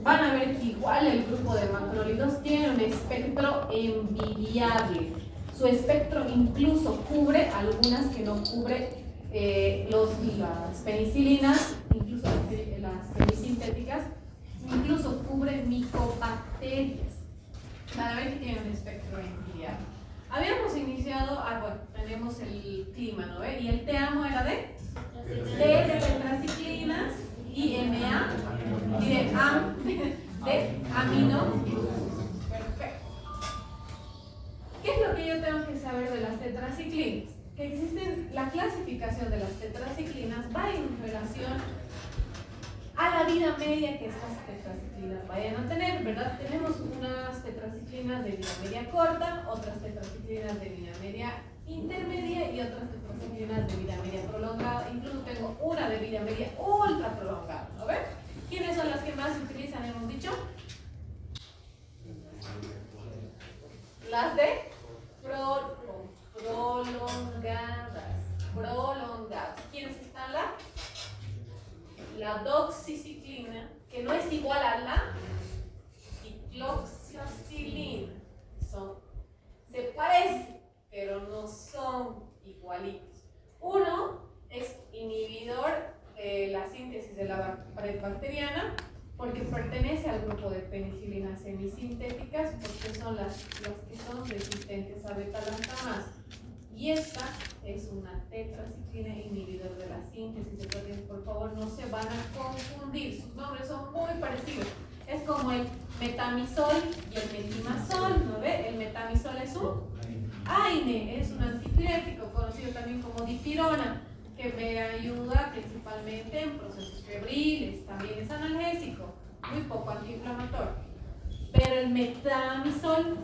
van a ver que igual el grupo de macrólidos tiene un espectro envidiable. Su espectro incluso cubre algunas que no cubre las penicilinas, incluso las semisintéticas, incluso cubre micobacterias. Van a ver que tiene un espectro envidiable. Habíamos iniciado, bueno, tenemos el clima, ¿no ve? Y el TAMO era de tetraciclinas y MA, diré de amino. Perfecto. ¿Qué es lo que yo tengo que saber de las tetraciclinas? Que existen, la clasificación de las tetraciclinas va en relación a la vida media que estas tetraciclinas vayan a tener, ¿verdad? Tenemos unas tetraciclinas de vida media corta, otras tetraciclinas de vida media intermedia y otras tetraciclinas de vida media prolongada. Incluso tengo una de vida media ultra prolongada, ¿no ven? ¿Quiénes son las que más se utilizan, hemos dicho? Las de prolongadas. ¿Quiénes están la doxiciclina, que no es igual a la cicloxacilina? Se parecen, pero no son igualitos. Uno es inhibidor de la síntesis de la pared bacteriana, porque pertenece al grupo de penicilinas semisintéticas, porque son las que son resistentes a beta-lactamasa. Y esta es una tetraciclina inhibidor de la síntesis de proteínas. Por favor, no se van a confundir, sus nombres son muy parecidos. Es como el metamisol y el metimazol, ¿no ve? El metamisol es un AINE, es un antipirético, conocido también como dipirona, que me ayuda principalmente en procesos febriles, también es analgésico, muy poco antiinflamatorio. Pero el metimazol,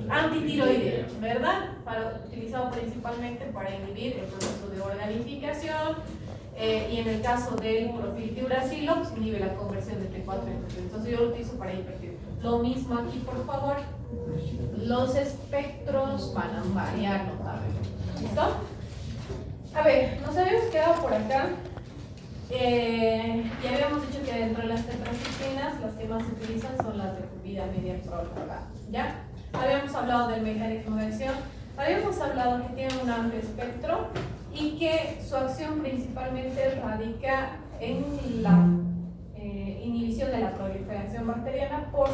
antitiroideo, ¿verdad? Utilizado principalmente para inhibir el proceso de organificación, y en el caso del profiltiuracilo, pues inhibe la conversión de T4 en T3. Entonces yo lo utilizo para hipertiroidismo. Lo mismo aquí, por favor. Los espectros van a variar notablemente. ¿Listo? A ver, nos habíamos quedado por acá. Ya habíamos dicho que dentro de las tetraciclinas las que más se utilizan son las de vida media prolongada. ¿Ya? Habíamos hablado del mecanismo de acción. Habíamos hablado que tienen un amplio espectro y que su acción principalmente radica en la inhibición de la proliferación bacteriana por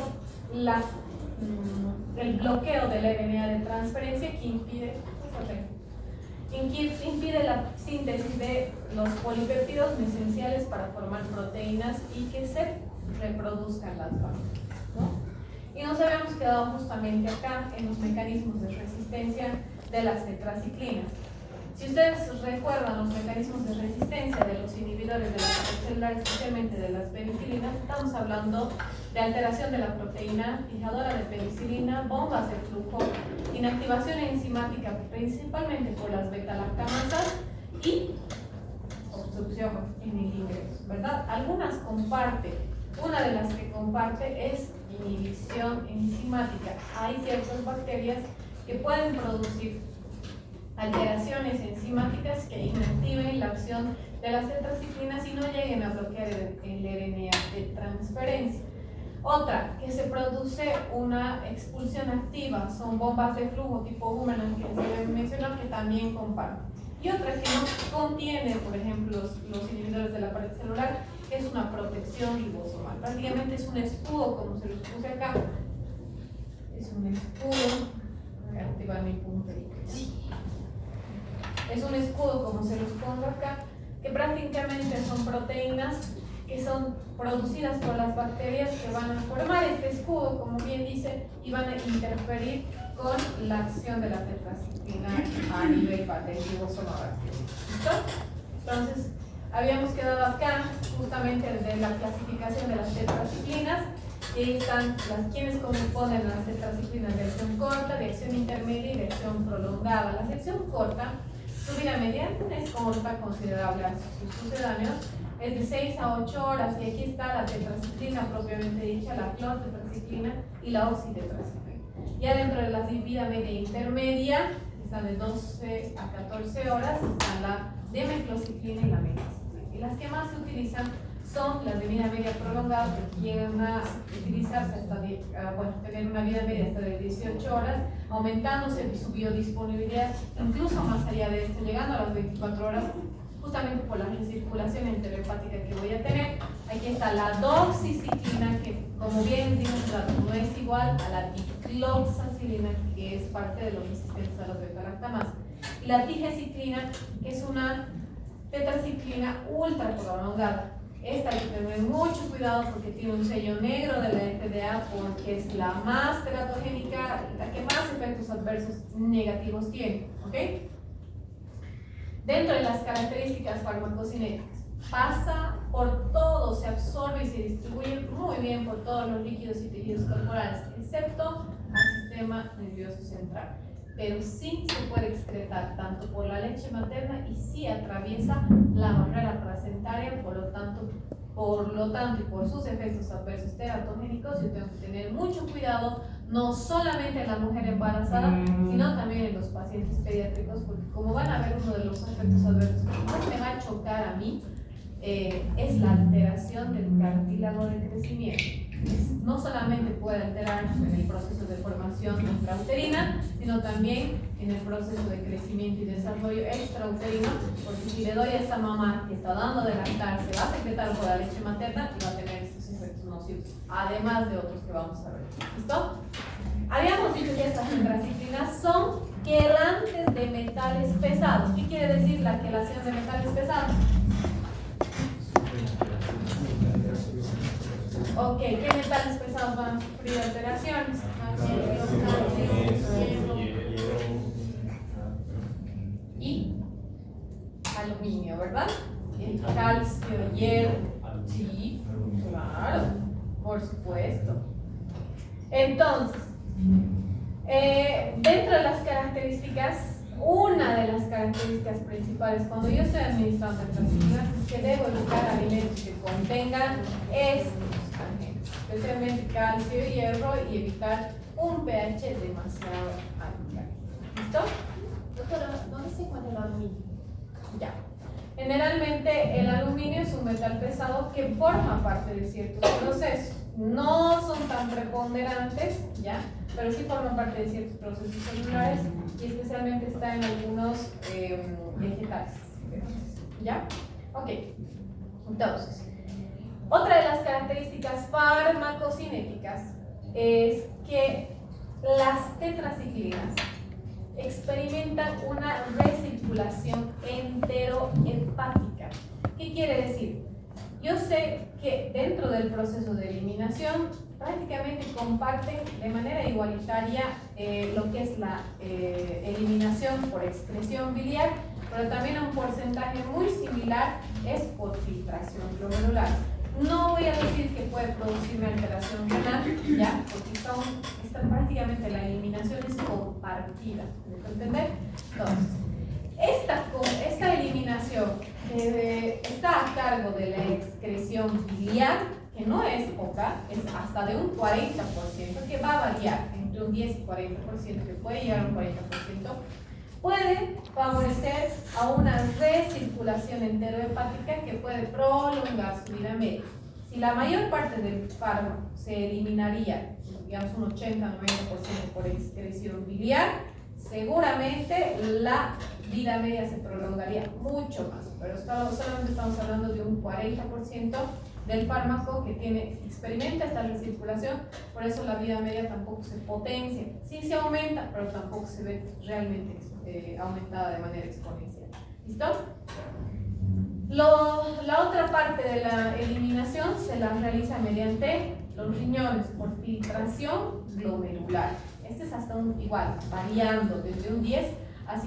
el bloqueo de la RNA de transferencia que impide la síntesis de los polipéptidos esenciales para formar proteínas y que se reproduzcan las vacunas, ¿no? Y nos habíamos quedado justamente acá en los mecanismos de resistencia de las tetraciclinas. Si ustedes recuerdan los mecanismos de resistencia de los inhibidores de la pared celular, especialmente de las penicilinas, estamos hablando de alteración de la proteína fijadora de penicilina, bombas de flujo, inactivación enzimática principalmente por las beta-lactamasas y obstrucción en el ingreso, ¿verdad? Algunas comparten, una de las que comparte es inhibición enzimática. Hay ciertas bacterias que pueden producir alteraciones enzimáticas que inactiven la acción de las tetraciclinas y no lleguen a bloquear el RNA de transferencia. Otra, que se produce una expulsión activa, son bombas de flujo tipo Boomerang, que se mencionó que también comparten. Y otra que no contiene, por ejemplo, los inhibidores de la pared celular, que es una protección ribosomal. Prácticamente es un escudo, como se los puse acá. Es un escudo. Voy a activar mi punto. Es un escudo, como se los pongo acá, que prácticamente son proteínas que son producidas por las bacterias que van a formar este escudo, como bien dice, y van a interferir con la acción de la tetraciclina a nivel del ribosoma bacteriano. ¿Listo? Entonces, habíamos quedado acá justamente de la clasificación de las tetraciclinas. Y ahí están quienes componen las tetraciclinas de acción corta, de acción intermedia y de acción prolongada. La sección corta, su vida media es corta, considerable a sus sucedáneos, es de 6 a 8 horas, y aquí está la tetraciclina propiamente dicha, la clotetraciclina y la oxitetraciclina. Ya dentro de la vida media intermedia, están de 12 a 14 horas, está la Las que más se utilizan son las de vida media prolongada, que llegan a utilizarse hasta tener una vida media hasta de 18 horas, aumentándose su biodisponibilidad incluso más allá de esto, llegando a las 24 horas, justamente por la recirculación enterohepática que voy a tener. Aquí está la doxiciclina, que como bien digo, no es igual a la dicloxacilina, que es parte de los resistentes a las beta-lactamases. Y la digeciclina, que es una tetraciclina ultra prolongada. Esta hay que tener mucho cuidado porque tiene un sello negro de la FDA, porque es la más teratogénica, la que más efectos adversos negativos tiene. ¿Okay? Dentro de las características farmacocinéticas, pasa por todo, se absorbe y se distribuye muy bien por todos los líquidos y tejidos corporales, excepto al sistema nervioso central. Pero sí se puede excretar tanto por la leche materna y sí atraviesa la barrera placentaria, por lo tanto y por sus efectos adversos teratogénicos, yo tengo que tener mucho cuidado, no solamente en la mujer embarazada, sino también en los pacientes pediátricos, porque como van a ver, uno de los efectos adversos que más me va a chocar a mí es la alteración del cartílago de crecimiento. No solamente puede alterar en el proceso de formación intrauterina, sino también en el proceso de crecimiento y desarrollo extrauterino, porque si le doy a esta mamá que está dando de lactar, se va a secretar por la leche materna y va a tener estos efectos nocivos, además de otros que vamos a ver. ¿Listo? Habíamos dicho que estas tetraciclinas son quelantes de metales pesados. ¿Qué quiere decir la quelación de metales pesados? Ok, ¿qué metales pesados van a sufrir alteraciones? Y aluminio, ¿verdad? El calcio, hierro. Sí, claro, por supuesto. Entonces, dentro de las características, una de las características principales cuando yo estoy administrando tetraciclinas es que debo evitar alimentos que contengan estos agentes, especialmente calcio y hierro, y evitar un pH demasiado alto. ¿Listo? Doctora, ¿dónde se encuentra el aluminio? Ya. Generalmente el aluminio es un metal pesado que forma parte de ciertos procesos. No son tan preponderantes, ¿ya? Pero sí forman parte de ciertos procesos celulares y especialmente está en algunos vegetales, ¿ya? Ok, entonces, otra de las características farmacocinéticas es que las tetraciclinas experimentan una recirculación enterohepática. ¿Qué quiere decir? Yo sé que dentro del proceso de eliminación prácticamente comparten de manera igualitaria lo que es la eliminación por excreción biliar, pero también un porcentaje muy similar es por filtración glomerular. No voy a decir que puede producir una alteración renal, ¿ya? Porque prácticamente la eliminación es compartida, ¿me entender? Entonces, esta eliminación está a cargo de la excreción biliar, que no es poca, es hasta de un 40%, que va a variar entre un 10 y 40%, que puede llegar a un 40%, puede favorecer a una recirculación enterohepática que puede prolongar su vida media. Si la mayor parte del fármaco se eliminaría, digamos un 80-90% por excreción biliar, seguramente la vida media se prolongaría mucho más, pero solamente estamos hablando de un 40% del fármaco que experimenta esta recirculación, por eso la vida media tampoco se potencia. Sí se aumenta, pero tampoco se ve realmente aumentada de manera exponencial. ¿Listo? La otra parte de la eliminación se la realiza mediante los riñones por filtración glomerular. Este es hasta igual, variando desde un 10 a 50%.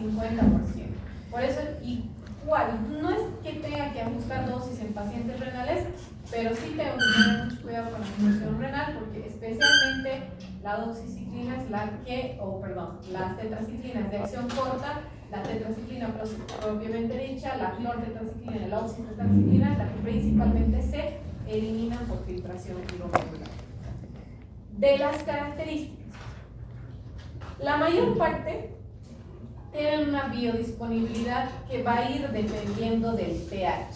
Por eso igual, no es que tenga que ajustar dosis en pacientes renales, pero sí tengo que tener mucho cuidado con la función renal, porque especialmente la doxiciclina es las tetraciclinas de acción corta, la tetraciclina propiamente dicha, la clortetraciclina y la oxitetraciclina, la que principalmente se eliminan por filtración glomerular. De las características, la mayor parte tienen una biodisponibilidad que va a ir dependiendo del pH,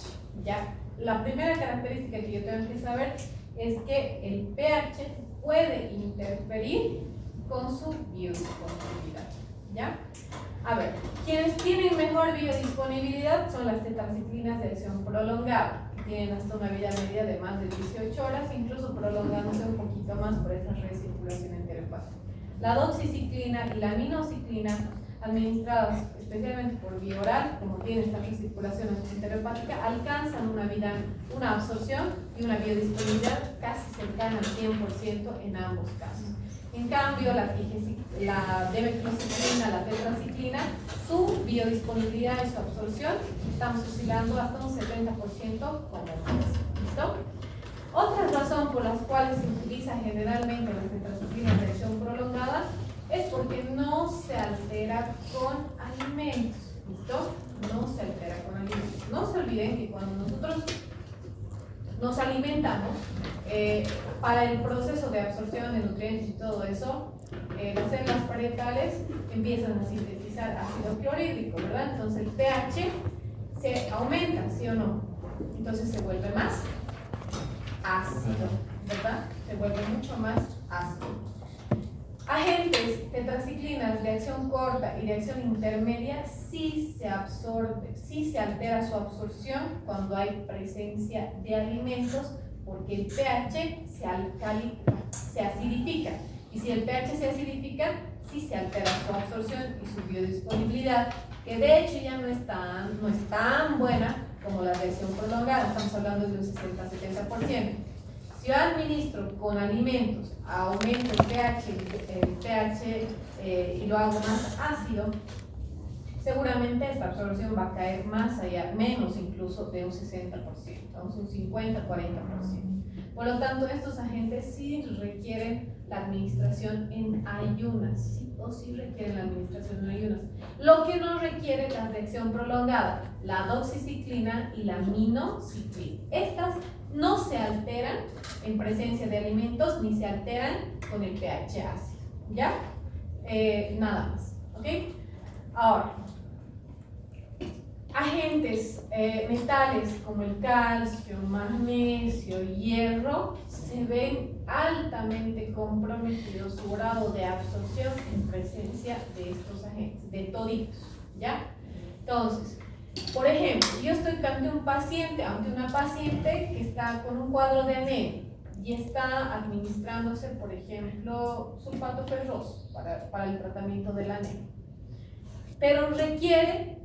¿ya? la primera característica que yo tengo que saber es que el pH puede interferir con su biodisponibilidad, ¿ya? A ver, quienes tienen mejor biodisponibilidad son las tetraciclinas de acción prolongada, que tienen hasta una vida media de más de 18 horas, incluso prolongándose un poquito más por esa recirculación enteropática. La doxiciclina y la minociclina, administradas especialmente por vía oral, como tiene esta recirculación enteropática, alcanzan una absorción y una biodisponibilidad casi cercana al 100% en ambos casos. En cambio, la demetrociclina, la tetraciclina, su biodisponibilidad y su absorción estamos oscilando hasta un 70% como más. ¿Listo? Otra razón por las cuales se utiliza generalmente las tetraciclinas de acción prolongada es porque no se altera con alimentos. ¿Listo? No se altera con alimentos. No se olviden que cuando nosotros nos alimentamos, para el proceso de absorción de nutrientes y todo eso, las células parietales empiezan a sintetizar ácido clorhídrico, ¿verdad? Entonces el pH se aumenta, ¿sí o no? Entonces se vuelve más ácido, ¿verdad? Se vuelve mucho más ácido. Agentes tetraciclinas de acción corta y de acción intermedia sí se absorbe, sí se altera su absorción cuando hay presencia de alimentos, porque el pH se acidifica. Y si el pH se acidifica, sí se altera su absorción y su biodisponibilidad, que de hecho ya no es tan buena como la de acción prolongada, estamos hablando de un 60-70%. Si yo administro con alimentos, aumento el pH y lo hago más ácido, seguramente esta absorción va a caer más allá, menos incluso de un 60%, vamos, un 50-40%. Por lo tanto, estos agentes sí requieren la administración en ayunas, sí o sí requieren la administración en ayunas. Lo que no requiere la de acción prolongada, la doxiciclina y la minociclina. Estas no se alteran en presencia de alimentos ni se alteran con el pH ácido, ¿ya? Nada más, ¿ok? Ahora, agentes metales como el calcio, magnesio, hierro se ven altamente comprometidos su grado de absorción en presencia de estos agentes, de toditos, ¿ya? Entonces, por ejemplo, yo estoy ante una paciente que está con un cuadro de anemia y está administrándose, por ejemplo, sulfato ferroso para el tratamiento de la anemia, pero requiere,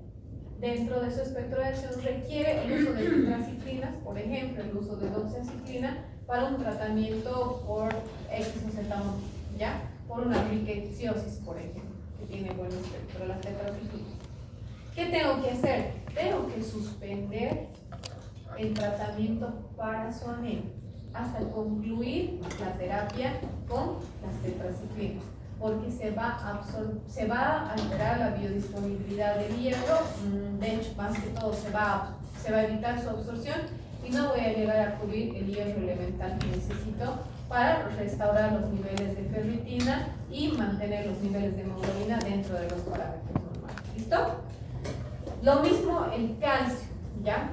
dentro de su espectro de acción, requiere el uso de tetraciclinas, por ejemplo, el uso de doxiciclina para un tratamiento por X o Z, ¿ya? Por una rickettsiosis, por ejemplo, que tiene buen espectro de las tetraciclinas. ¿Qué tengo que hacer? Tengo que suspender el tratamiento para su anemia hasta concluir la terapia con las tetraciclinas, porque se va a alterar la biodisponibilidad del hierro, de hecho, más que todo se va a evitar su absorción y no voy a llegar a cubrir el hierro elemental que necesito para restaurar los niveles de ferritina y mantener los niveles de hemoglobina dentro de los parámetros normales. ¿Listo? Lo mismo el calcio, ¿ya?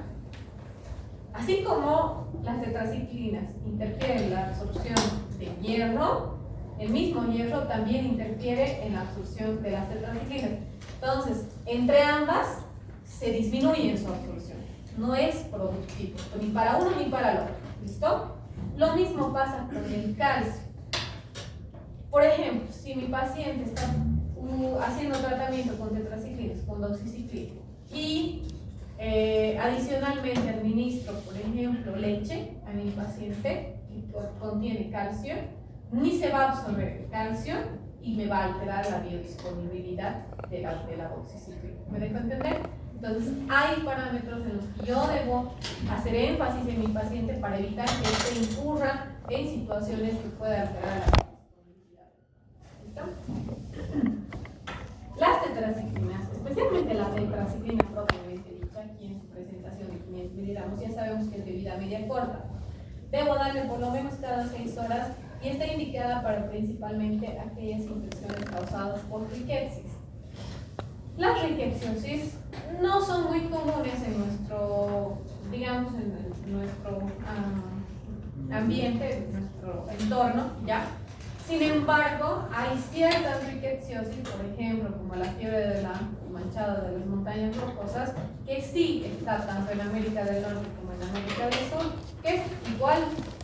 Así como las tetraciclinas interfieren en la absorción de hierro, el mismo hierro también interfiere en la absorción de las tetraciclinas. Entonces, entre ambas se disminuye su absorción. No es productivo, ni para uno ni para el otro. ¿Listo? Lo mismo pasa con el calcio. Por ejemplo, si mi paciente está haciendo tratamiento con tetraciclinas, con doxiciclina, y adicionalmente administro, por ejemplo, leche a mi paciente que contiene calcio, ni se va a absorber el calcio y me va a alterar la biodisponibilidad de la doxiciclina. ¿Me dejo entender? Entonces, hay parámetros en los que yo debo hacer énfasis en mi paciente para evitar que éste incurra en situaciones que puedan alterar la biodisponibilidad. ¿Listo? Las tetraciclinas, especialmente la tetraciclina propiamente dicha, aquí en su presentación de 500 miligramos, ya sabemos que es de vida media corta. Debo darle por lo menos cada 6 horas y está indicada para principalmente aquellas infecciones causadas por rickettsiosis. Las rickettsiosis no son muy comunes en ambiente, en nuestro entorno, ¿ya? Sin embargo, hay ciertas rickettsiosis, por ejemplo, como la fiebre de la manchada de las montañas rocosas, que sí está tanto en América del Norte como en América del Sur, que es igual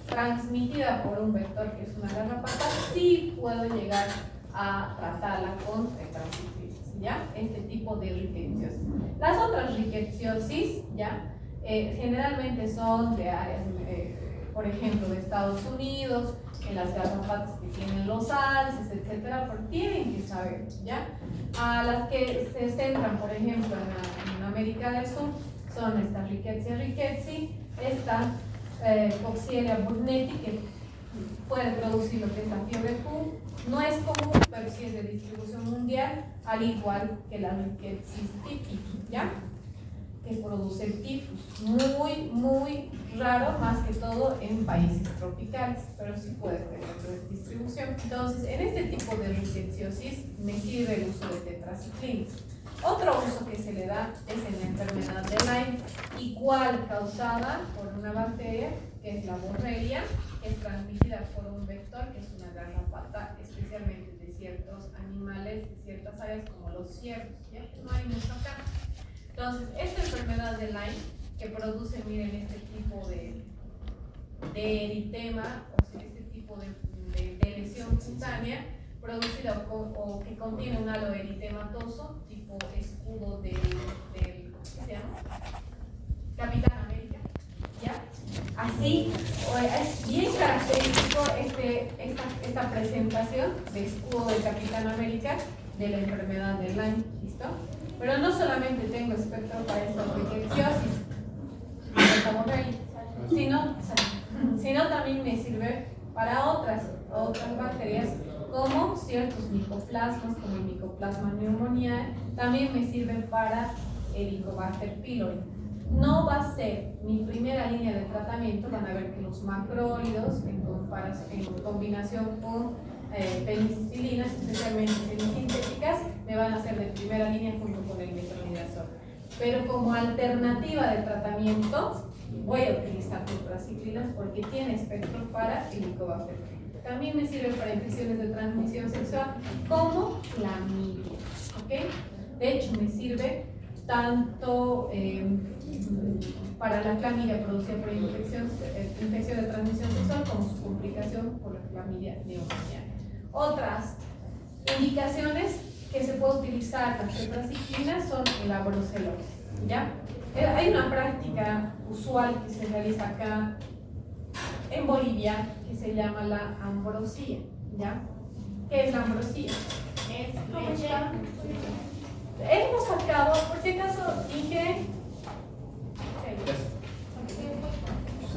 transmitida por un vector que es una garrapata. Sí puedo llegar a tratarla con tetraciclinas, ¿ya? Este tipo de rickettsiosis. Las otras rickettsiosis, ¿ya? Generalmente son de áreas, por ejemplo, de Estados Unidos, en las garrapatas que tienen los alces, etcétera, porque tienen que saber, ¿ya? A las que se centran, por ejemplo, en América del Sur, son esta Rickettsia rickettsii, esta Coxiella burnetii, que puede producir lo que es la fiebre Q. No es común, pero sí es de distribución mundial, al igual que la Rickettsia typhi, ¿ya? Que produce el tifus, muy raro, más que todo en países tropicales, pero sí puede tener distribución. Entonces, en este tipo de rickettsiosis me sirve el uso de tetraciclinas. Otro uso que se le da es en la enfermedad de Lyme, igual causada por una bacteria, que es la Borrelia, que es transmitida por un vector, que es una garrapata, especialmente de ciertos animales, de ciertas áreas como los ciervos, ¿ya? No hay mucho acá. Entonces, esta enfermedad de Lyme, que produce, miren, este tipo de eritema, o sea, este tipo de lesión cutánea, producida o que contiene un halo eritematoso, tipo escudo del ¿qué se llama? Capitán América, ¿ya? Así, es bien característico esta presentación de escudo del Capitán América de la enfermedad de Lyme, ¿listo? Pero no solamente tengo espectro para esta rickettsiosis, sino también me sirve para otras bacterias, como ciertos micoplasmas, como el Mycoplasma pneumoniae. También me sirven para Helicobacter pylori. No va a ser mi primera línea de tratamiento. Van a ver que los macrólidos, en combinación con penicilinas, especialmente semisintéticas, me van a ser de primera línea junto con el metronidazol. Pero como alternativa de tratamiento, voy a utilizar tetraciclinas porque tiene espectro para Helicobacter pylori. También me sirve para infecciones de transmisión sexual como clamidia, ¿ok? De hecho, me sirve tanto para la clamidia producida por infección de transmisión sexual como su complicación por la clamidia pneumoniae. Otras indicaciones que se puede utilizar las tetraciclinas son la brucelosis, ¿ya? Hay una práctica usual que se realiza acá en Bolivia que se llama la ambrosía, ¿ya? ¿Qué es la ambrosía? Es leche. Hemos sacado, por si acaso, dije.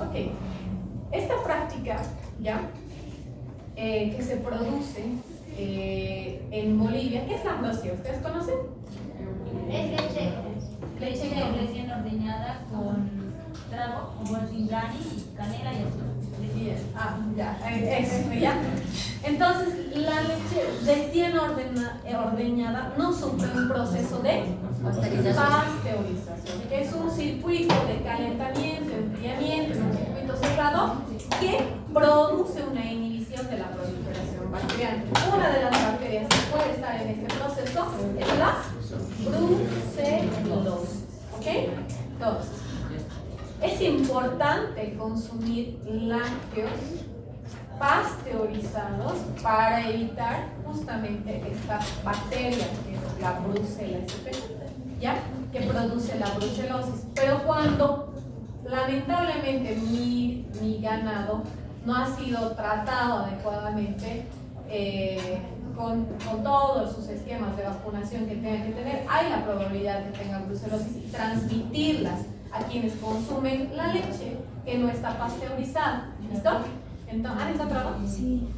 Ok. Esta práctica, ¿ya? Que se produce en Bolivia. ¿Qué es la ambrosía? ¿Ustedes conocen? Es leche recién ordeñada con trago, como el fingrani, canela y azúcar. Ya. Entonces, la leche recién ordeñada no sufre un proceso de pasteurización, que es un circuito de calentamiento, enfriamiento, un circuito cerrado que produce una inhibición de la proliferación bacteriana. Una de las bacterias que puede estar en este proceso es la brucelosis. ¿Ok? Entonces, es importante consumir lácteos pasteurizados para evitar justamente esta bacteria que es la Brucella sp, ¿ya? Que produce la brucelosis. Pero cuando lamentablemente mi ganado no ha sido tratado adecuadamente con todos sus esquemas de vacunación que tenga que tener, hay la probabilidad de que tenga brucelosis y transmitirlas a quienes consumen la leche que no está pasteurizada. ¿Listo? Entonces, ¿han encontrado? Sí.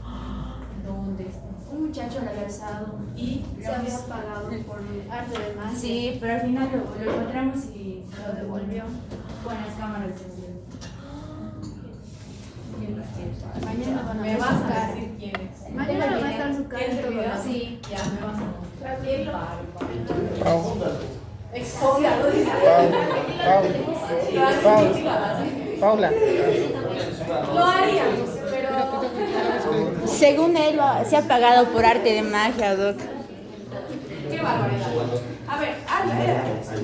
¿Dónde está? Un muchacho lo había alzado Y se había pagado por arte de magia. Sí, pero al final lo encontramos y lo devolvió con las cámaras de seguridad. Mañana van a me vas a buscar. decir quién es. Mañana va a estar su cara ¿Quién en se todo olvidó? lado. Sí, ya me vas a Tranquilo. Expóngalo, dice. Pau. Paula. Lo haríamos, pero Según él, se ha pagado por arte de magia, Doc. qué barbaridad. A ver,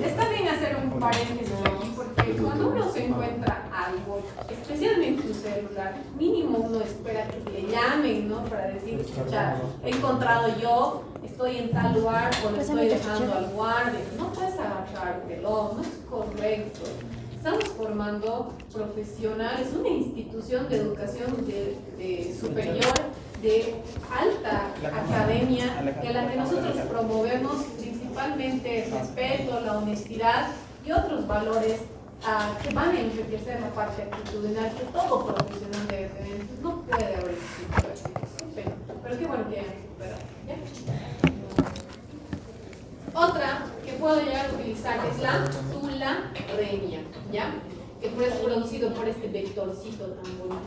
está bien hacer un paréntesis aquí porque cuando uno se encuentra algo, especialmente un celular, mínimo uno espera que le llamen, ¿no? Para decir, ya, he encontrado yo, estoy en tal lugar o le estoy dejando al guardia. No puedes agarrártelo, no es correcto. Estamos formando profesionales, una institución de educación de superior, de alta academia, que a la que nosotros promovemos principalmente el respeto, la honestidad y otros valores que van a enriquecer la parte actitudinal que todo profesional debe tener. Entonces, no puede haber pero qué bueno que hayan recuperado. Otra que puedo llegar a utilizar es la tularemia, ¿ya? Que fue producido por este vectorcito tan bonito,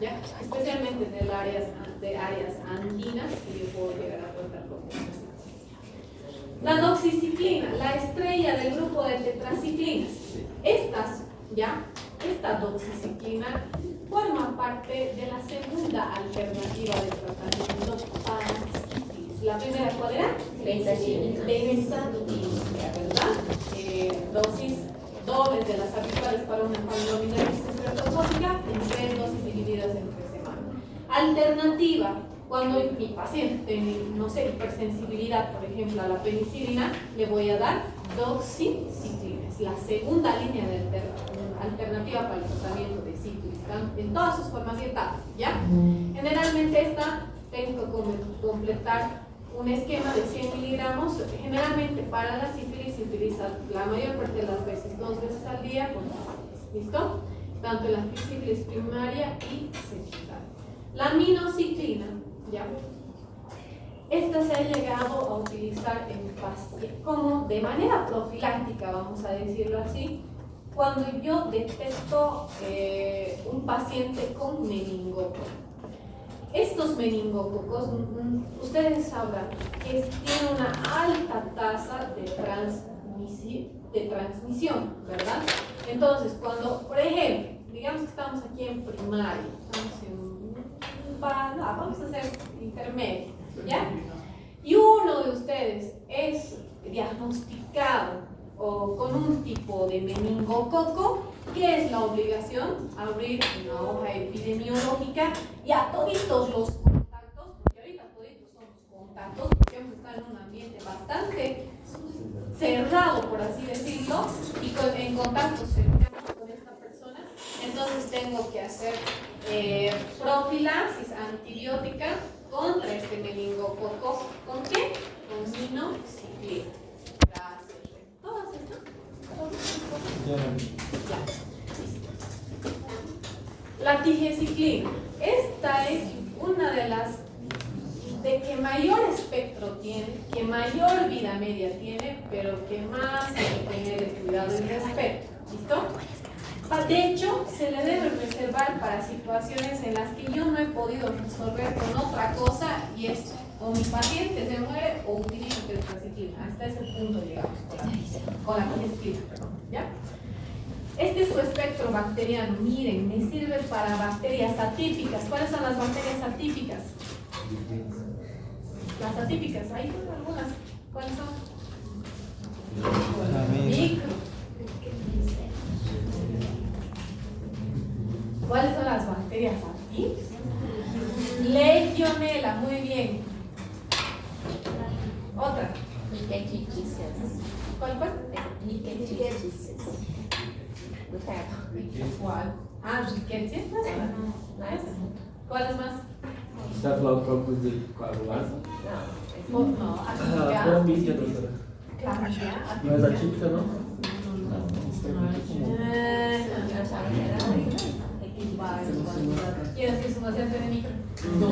¿ya? Especialmente de áreas andinas, que yo puedo llegar a tratar con esto. La doxiciclina, la estrella del grupo de tetraciclinas. Esta doxiciclina forma parte de la segunda alternativa de tratamiento para sífilis. La primera, ¿cuál era? Benzodiazepina, ¿verdad? Dosis dobles de las habituales para una pulmonaritis estreptocócica en 3 dosis divididas en 3 semanas. Alternativa, cuando mi paciente tiene, no sé, hipersensibilidad, por ejemplo, a la penicilina, le voy a dar doxiciclina. Es la segunda línea de alternativa para el tratamiento de sífilis, en todas sus formas y etapas, ¿ya? Generalmente esta tengo que completar un esquema de 100 miligramos. Generalmente para la sífilis se utiliza la mayor parte de las veces 2 veces al día con dosis, ¿listo? Tanto en la sífilis primaria y secundaria. La aminociclina, ¿ya? Esta se ha llegado a utilizar en pacientes como de manera profiláctica, vamos a decirlo así, cuando yo detecto un paciente con meningococo. Estos meningococos, ustedes sabrán que tienen una alta tasa de transmisión, ¿verdad? Entonces, cuando, por ejemplo, digamos que estamos aquí en primaria, vamos a hacer intermedio, ¿ya? Y uno de ustedes es diagnosticado o con un tipo de meningococo, ¿qué es la obligación? Abrir una hoja epidemiológica y a toditos los contactos, porque ahorita toditos somos contactos, porque hemos estado en un ambiente bastante cerrado, por así decirlo, y en contacto cercano con esta persona, entonces tengo que hacer profilaxis antibiótica contra este meningococo. ¿Con qué? Con minoxidil. Gracias. ¿Todas estas? Ya. La tigecyclina. Esta es una de las que mayor espectro tiene, que mayor vida media tiene, pero que más hay que tener el cuidado y respeto. ¿Listo? De hecho, se le debe reservar para situaciones en las que yo no he podido resolver con otra cosa, y es o mi paciente se muere o utilizo tetraciclina. Hasta ese punto llegamos con la tigecyclina, ¿ya? Este es su espectro bacteriano. Miren, me sirve para bacterias atípicas. ¿Cuáles son las bacterias atípicas? Las atípicas, ahí son algunas. ¿Cuáles son? Micro. ¿Cuáles son las bacterias atípicas? Legionela, muy bien. Otra. ¿Cuál? ¿Cuál? Rickettsia. ¿Cuáles más? Staphylococcus coagulans. No, atípica. Chlamydia, doutora. Clámidia. Não é atípica, não? ¿Quieres que su paciente de micro? No.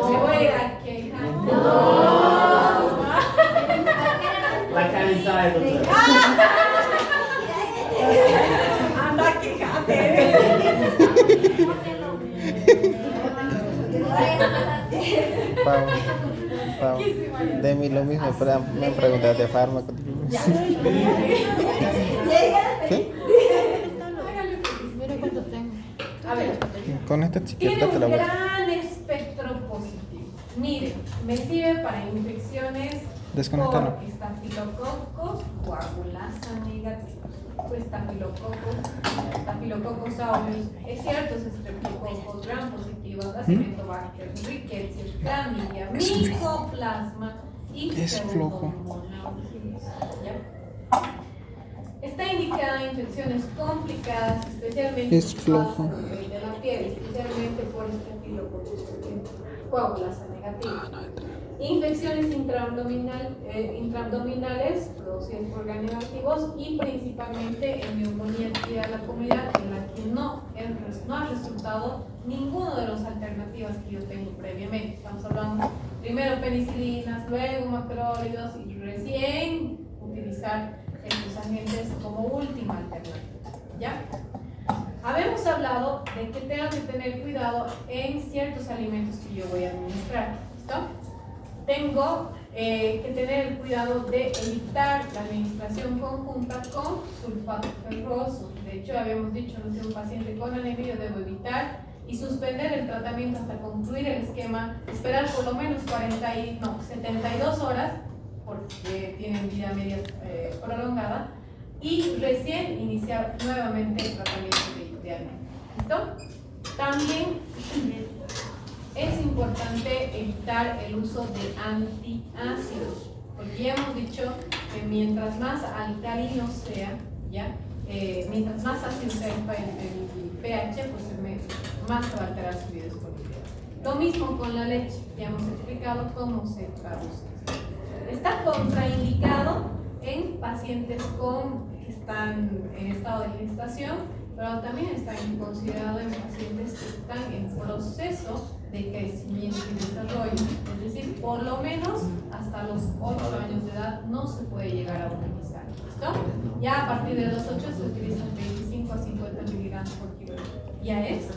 Me voy a ir a quejar. No. La cara ensaia, doutora. Anda, quejate. Pau, de mí lo mismo, pero me han preguntado de fármaco. Ya. ¿Sí? Con esta Tiene chiquita te un la voy a... gran espectro positivo. Miren, me sirve para infecciones Desconéctalo. por estafilococos, coagulasa negativa, estafilococos aureus, es cierto, estreptococos, gram positivos, Acinetobacter, Rickettsia, Clamidia, Mycoplasma y Es flojo. Pseudomonas. ¿Ya? Está indicada en infecciones complicadas, especialmente Es flojo. de la piel, especialmente por estafilococos, coagulasa negativa. Infecciones intraabdominales producidas por gram-negativos y principalmente en neumonía adquirida de la comunidad en la que no ha resultado ninguno de las alternativas que yo tengo previamente. Estamos hablando primero penicilinas, luego macrólidos y recién utilizar estos agentes como última alternativa. ¿Ya? Habíamos hablado de que tengo que tener cuidado en ciertos alimentos que yo voy a administrar. ¿Listo? Tengo que tener el cuidado de evitar la administración conjunta con sulfato ferroso. De hecho, habíamos dicho, no sé, un paciente con anemia yo debo evitar y suspender el tratamiento hasta concluir el esquema, esperar por lo menos 72 horas, porque tienen vida media prolongada, y recién iniciar nuevamente el tratamiento de anemia. ¿Listo? También es importante evitar el uso de antiácidos, porque ya hemos dicho que mientras más alcalino sea, ¿ya? Mientras más ácido sea el pH, pues más se va a alterar su biodisponibilidad. Lo mismo con la leche, ya hemos explicado cómo se traduce. Está contraindicado en pacientes que están en estado de gestación, pero también está considerado en pacientes que están en proceso de crecimiento y desarrollo. Es decir, por lo menos hasta los 8 años de edad no se puede llegar a utilizar. ¿Listo? Ya a partir de los 8 se utilizan 25 a 50 miligramos por kilo. ¿Ya es?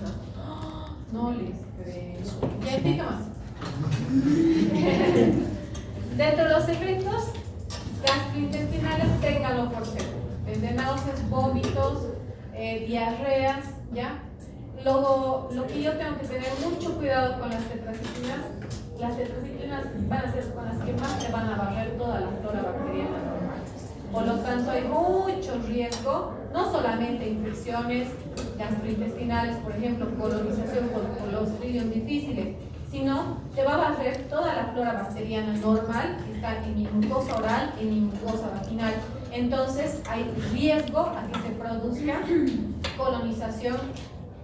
No les creo. ¿Ya explica más? Dentro de los efectos gastrointestinales, ténganlo por seguro. Desde náuseas, vómitos, diarreas, ¿ya? Luego, lo que yo tengo que tener mucho cuidado con las tetraciclinas van a ser con las que más se van a barrer toda la flora bacteriana normal. Por lo tanto, hay mucho riesgo, no solamente infecciones gastrointestinales, por ejemplo, colonización por Clostridium difficile, sino te va a barrer toda la flora bacteriana normal que está en mi mucosa oral, en mi mucosa vaginal. Entonces, hay riesgo a que se produzca colonización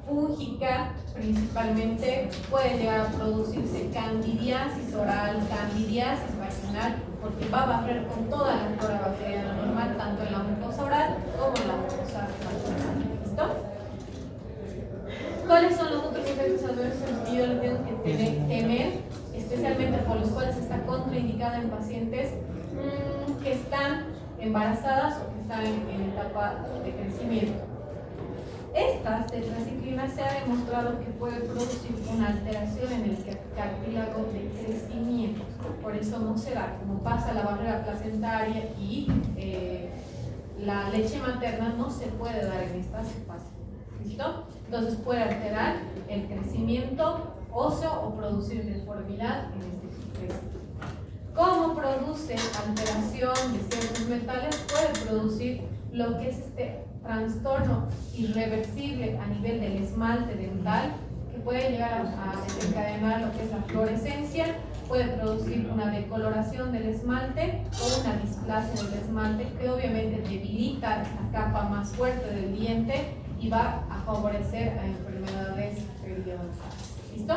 fúngica, principalmente puede llegar a producirse candidiasis oral, candidiasis vaginal, porque va a barrer con toda la flora bacteriana normal, tanto en la mucosa oral como en la mucosa vaginal. ¿Listo? ¿Cuáles son los otros efectos adversos que yo les tengo que temer, especialmente por los cuales está contraindicada en pacientes que están embarazadas o que están en etapa de crecimiento? Estas tetraciclinas se ha demostrado que puede producir una alteración en el cartílago de crecimiento. Por eso no se da, como pasa la barrera placentaria y la leche materna no se puede dar en estas fases. ¿Listo? Entonces puede alterar el crecimiento óseo o producir deformidad en este crecimiento. ¿Cómo produce alteración de ciertos metales? Puede producir lo que es este trastorno irreversible a nivel del esmalte dental, que puede llegar a desencadenar lo que es la fluorescencia, puede producir una decoloración del esmalte o una displasia del esmalte, que obviamente debilita la capa más fuerte del diente y va a favorecer a enfermedades periodontales. ¿Listo?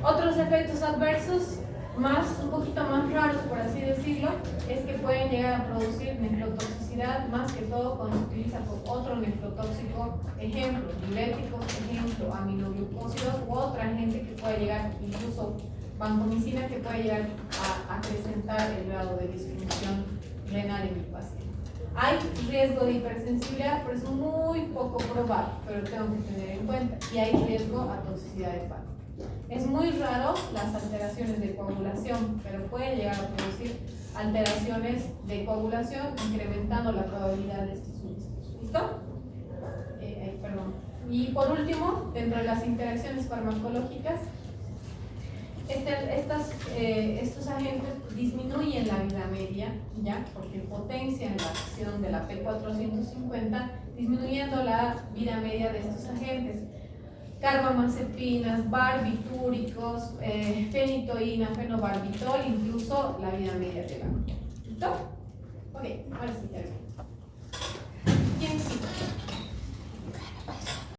Otros efectos adversos un poquito más raros, por así decirlo, es que pueden llegar a producir nefrotoxicidad, más que todo cuando se utiliza con otro nefrotóxico, ejemplo, diuréticos, ejemplo, aminoglucósidos u otra agente que puede llegar, incluso vancomicina, que puede llegar a acrecentar el grado de disfunción renal en mi paciente. Hay riesgo de hipersensibilidad, pero es muy poco probable, pero tengo que tener en cuenta, y hay riesgo a toxicidad hepática. Es muy raro las alteraciones de coagulación, pero pueden llegar a producir alteraciones de coagulación, incrementando la probabilidad de estos mismos. ¿Listo? Perdón. Y por último, dentro de las interacciones farmacológicas, estos agentes disminuyen la vida media, ¿ya? Porque potencian la acción de la P450, disminuyendo la vida media de estos agentes. Carbamazepinas, barbitúricos, fenitoína, fenobarbitol, incluso la vida media de la ¿listo? Ok, ahora sí termino. ¿Quién sigue?